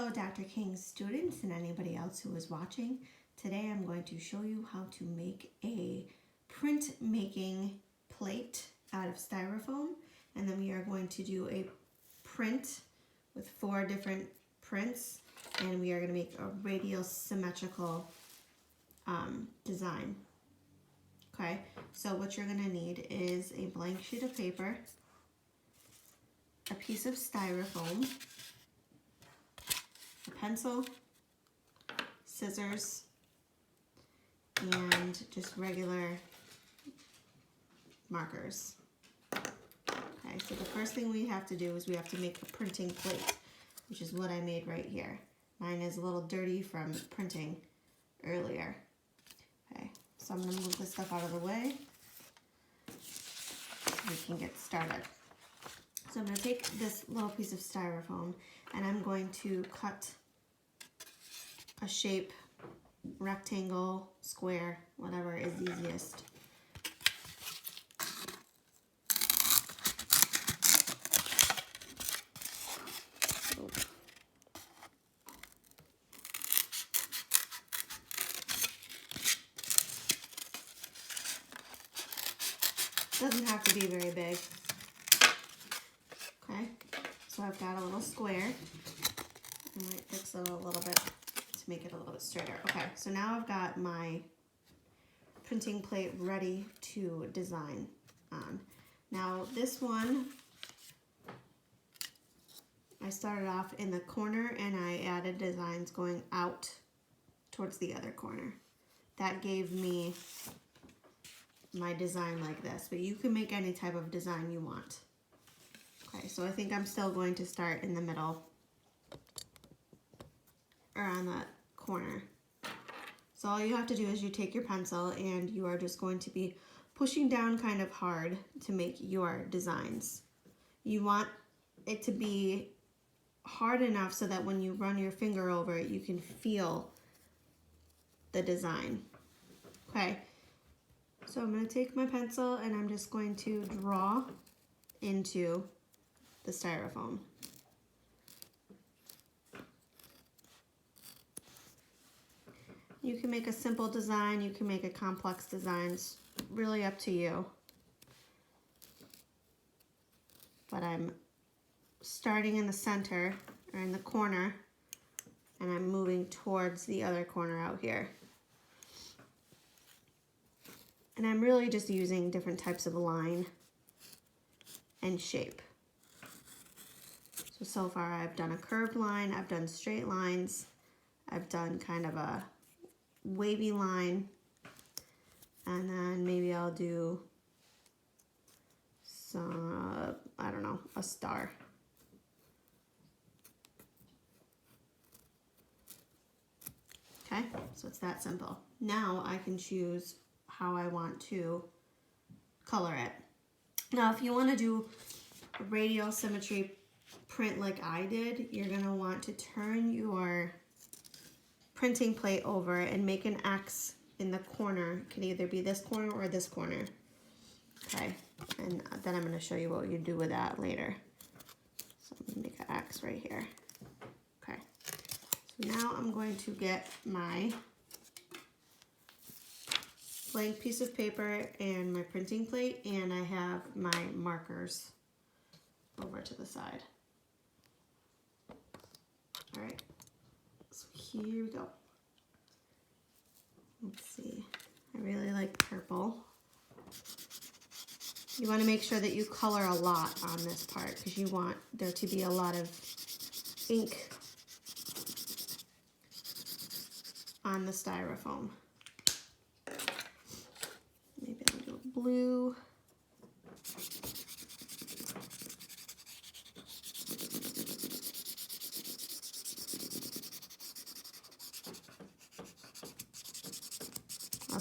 Hello Dr. King's students and anybody else who is watching. Today I'm going to show you how to make a printmaking plate out of styrofoam, and then we are going to do a print with 4 different prints, and we are going to make a radial symmetrical design. Okay, so what you're going to need is a blank sheet of paper, a piece of styrofoam, a pencil, scissors, and just regular markers. Okay, so the first thing we have to do is we have to make a printing plate, which is what I made right here. Mine is a little dirty from printing earlier. Okay, so I'm going to move this stuff out of the way so we can get started. So I'm going to take this little piece of styrofoam and I'm going to cut a shape, rectangle, square, whatever is easiest. Doesn't have to be very big. Okay, so I've got a little square. I might fix it a little bit to make it a little bit straighter. Okay, so now I've got my printing plate ready to design on. Now this one, I started off in the corner and I added designs going out towards the other corner. That gave me my design like this, but you can make any type of design you want. Okay, so I think I'm still going to start in the middle or on the corner. So all you have to do is you take your pencil and you are just going to be pushing down kind of hard to make your designs. You want it to be hard enough so that when you run your finger over it, you can feel the design. Okay, so I'm going to take my pencil and I'm just going to draw into the styrofoam. You can make a simple design, you can make a complex design, it's really up to you. But I'm starting in the center, or in the corner, and I'm moving towards the other corner out here. And I'm really just using different types of line and shape. So far I've done a curved line, I've done straight lines, I've done kind of a wavy line, and then maybe I'll do some, I don't know, a star. Okay, so it's that simple. Now I can choose how I want to color it. Now if you want to do a radial symmetry print like I did, you're going to want to turn your printing plate over and make an X in the corner. It can either be this corner or this corner. Okay, and then I'm going to show you what you do with that later. So I'm going to make an X right here. Okay, so now I'm going to get my blank piece of paper and my printing plate, and I have my markers over to the side. All right, so here we go. Let's see, I really like purple. You want to make sure that you color a lot on this part because you want there to be a lot of ink on the styrofoam. Maybe I'll do a blue.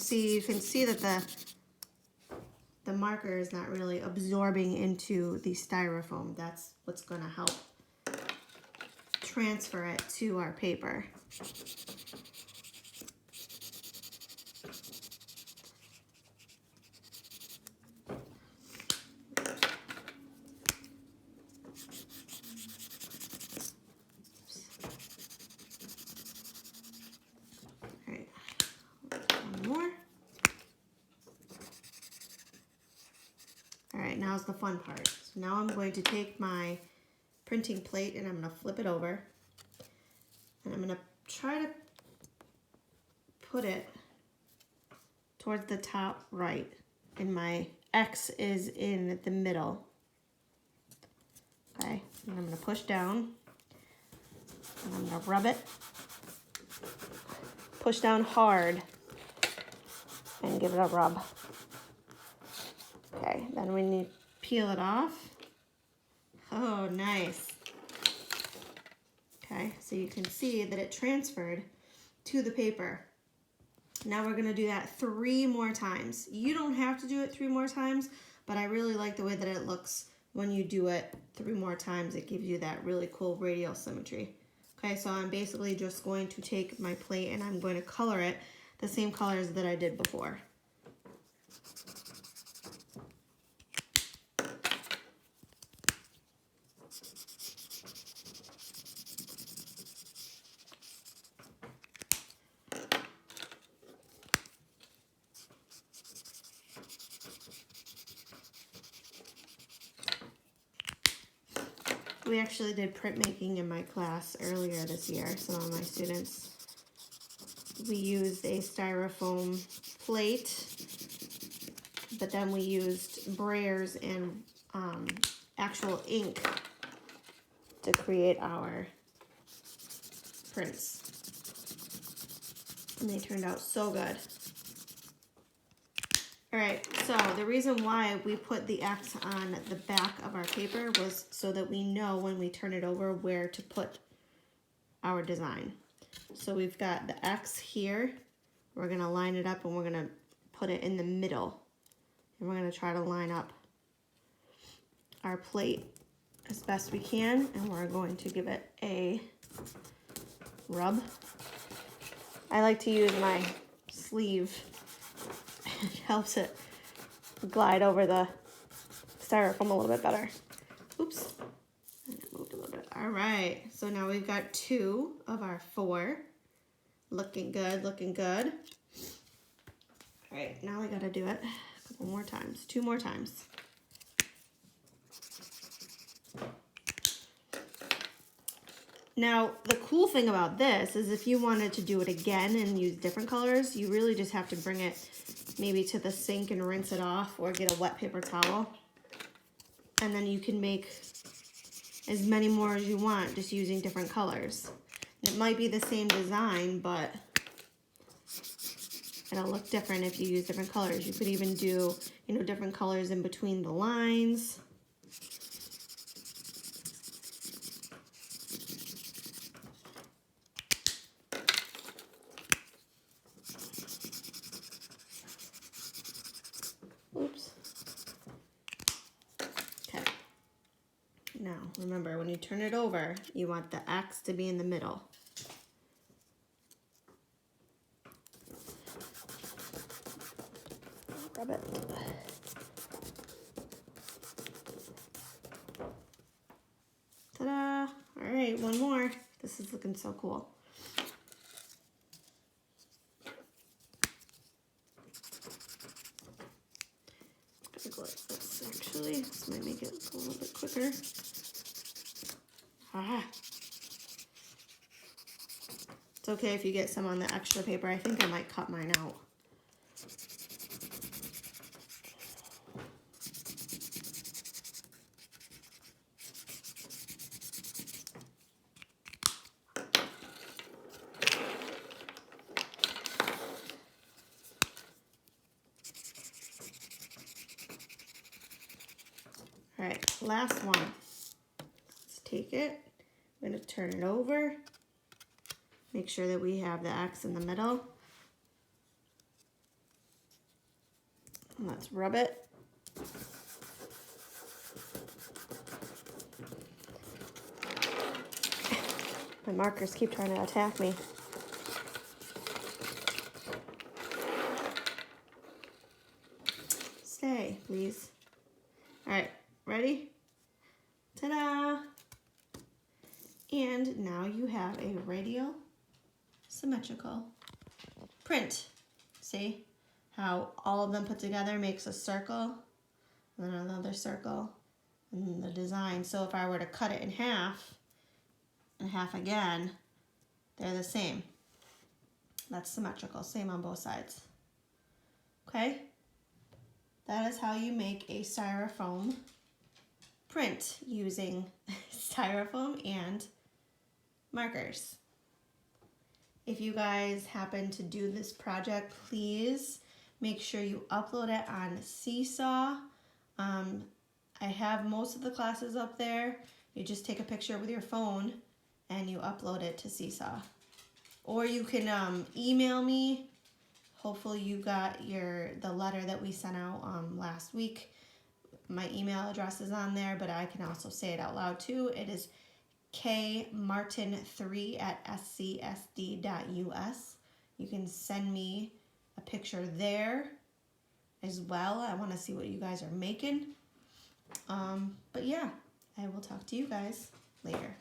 You can see that the marker is not really absorbing into the styrofoam. That's what's going to help transfer it to our paper. now's the fun part. So now I'm going to take my printing plate and I'm going to flip it over. And I'm going to try to put it towards the top right. And my X is in the middle. Okay, and I'm going to push down. And I'm going to rub it. Push down hard. And give it a rub. Okay, then we need to peel it off. Oh, nice. Okay, so you can see that it transferred to the paper. Now we're gonna do that 3 more times. You don't have to do it 3 more times, but I really like the way that it looks when you do it 3 more times. It gives you that really cool radial symmetry. Okay, so I'm basically just going to take my plate and I'm going to color it the same colors that I did before. We actually did printmaking in my class earlier this year, some of my students. We used a styrofoam plate, but then we used brayers and actual ink to create our prints. And they turned out so good. All right, so the reason why we put the X on the back of our paper was so that we know when we turn it over where to put our design. So we've got the X here. We're gonna line it up and we're gonna put it in the middle. And we're gonna try to line up our plate as best we can, and we're going to give it a rub. I like to use my sleeve. It helps it glide over the styrofoam a little bit better. Oops, and it moved a little bit. All right, so now we've got 2 of our 4. Looking good, looking good. All right, now we gotta do it a couple more times, 2 more times. Now, the cool thing about this is if you wanted to do it again and use different colors, you really just have to bring it maybe to the sink and rinse it off, or get a wet paper towel. And then you can make as many more as you want just using different colors. It might be the same design, but it'll look different if you use different colors. You could even do, different colors in between the lines. Oops. Okay. Now, remember, when you turn it over, you want the X to be in the middle. Rub it. Ta-da! All right, one more. This is looking so cool. This actually, this might make it a little bit quicker. Ah. It's okay if you get some on the extra paper. I think I might cut mine out. All right, last one. Let's take it. I'm going to turn it over. Make sure that we have the X in the middle. And let's rub it. My markers keep trying to attack me. Stay, please. All right, ready? Ta-da! And now you have a radial symmetrical print. See how all of them put together makes a circle? and then another circle, and then the design. So if I were to cut it in half, and half again, they're the same. That's symmetrical, same on both sides. Okay? That is how you make a styrofoam print using styrofoam and markers. If you guys happen to do this project, please make sure you upload it on Seesaw. I have most of the classes up there. You just take a picture with your phone and you upload it to Seesaw. Or you can email me. Hopefully you got the letter that we sent out last week. My email address is on there, but I can also say it out loud too. It is kmartin3@scsd.us. You can send me a picture there as well. I want to see what you guys are making. But yeah, I will talk to you guys later.